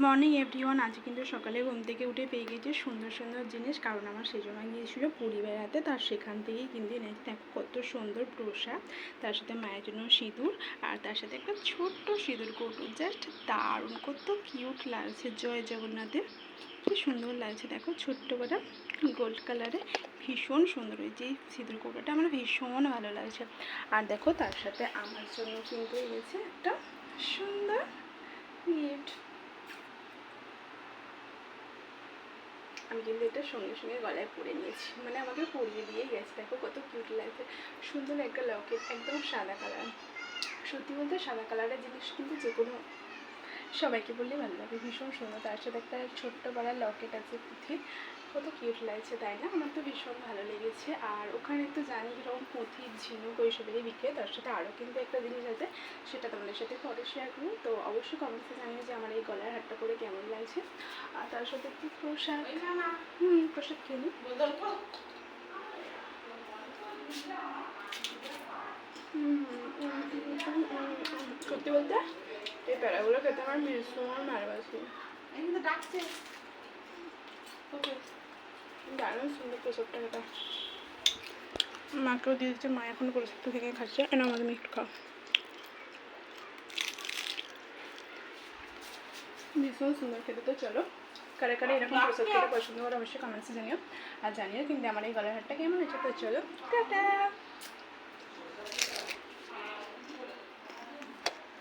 Morning everyone. আজ কিন্তু সকালে ঘুম থেকে উঠে পেয়ে গেছি সুন্দর সুন্দর জিনিস, কারণ আমার সেই জন্য গিয়েছিল পুরী বেড়াতে, তার সেখান থেকেই কিন্তু এনেছি। দেখো কত সুন্দর প্রসাদ, তার সাথে মায়ের জন্য সিঁদুর, আর তার সাথে একটা ছোট্ট সিঁদুর কৌটো। জাস্ট দারুণ, কত কিউট লাগছে। জয় জগন্নাথের, কি সুন্দর লাগছে দেখো, ছোট্ট করে গোল্ড কালারে, ভীষণ সুন্দর হয়েছে এই সিঁদুর কৌটোটা, আমার ভীষণ ভালো লাগছে। আর দেখো তার সাথে আমার জন্য কিন্তু এনেছে একটা সুন্দর গিফট। আমি কিন্তু এটা সঙ্গে সঙ্গে গলায় পরে নিয়েছি, মানে আমাকে পরিয়ে দিয়ে গেছে। দেখো কত কিউট লাগছে, সুন্দর একটা লকেট, একদম সাদা কালার। সত্যি বলতে সাদা কালারের জিনিস কিন্তু যে কোনো সবাইকে বললেই ভালো লাগে, ভীষণ সুন্দর। তার সাথে একটা ছোট্ট পাড়ার লকেট আছে পুঁথির, কত কিউট লাগছে তাই না? আমার তো ভীষণ ভালো লেগেছে। আর ওখানে তো জানি এরকম পুঁথির ঝিনুক ওইসবেরই বিক্রি, তার সাথে আরও কিন্তু একটা জিনিস আছে, সেটা তোমাদের সাথে পরে শেয়ার করবো। তো অবশ্যই কমেন্টসে জানিও যে আমার এই গলার হারটা করে কেমন লাগছে। আর তার সাথে একটু প্রসাদ, প্রসাদ খেয়ে নিই। সত্যি বলতে এই প্যাড়াগুলো খেতে আমার ভীষণ ভালোবাসি। ডাকছে দারুণ সুন্দর প্রসাদটা খেতে। মাকেও দিয়ে দিচ্ছে, মা এখন প্রসাদটা থেকে খাচ্ছে, এনে আমাদের একটু খাও। ভীষণ সুন্দর খেতে। তো চলো, কারে কারে এরকম প্রসাদ খেতে পছন্দ করে অবশ্যই কমেন্টসে জানিও। আর জানিও কিন্তু আমার এই গলার হারটা কেমন হয়েছে। তো চলো, টাটা।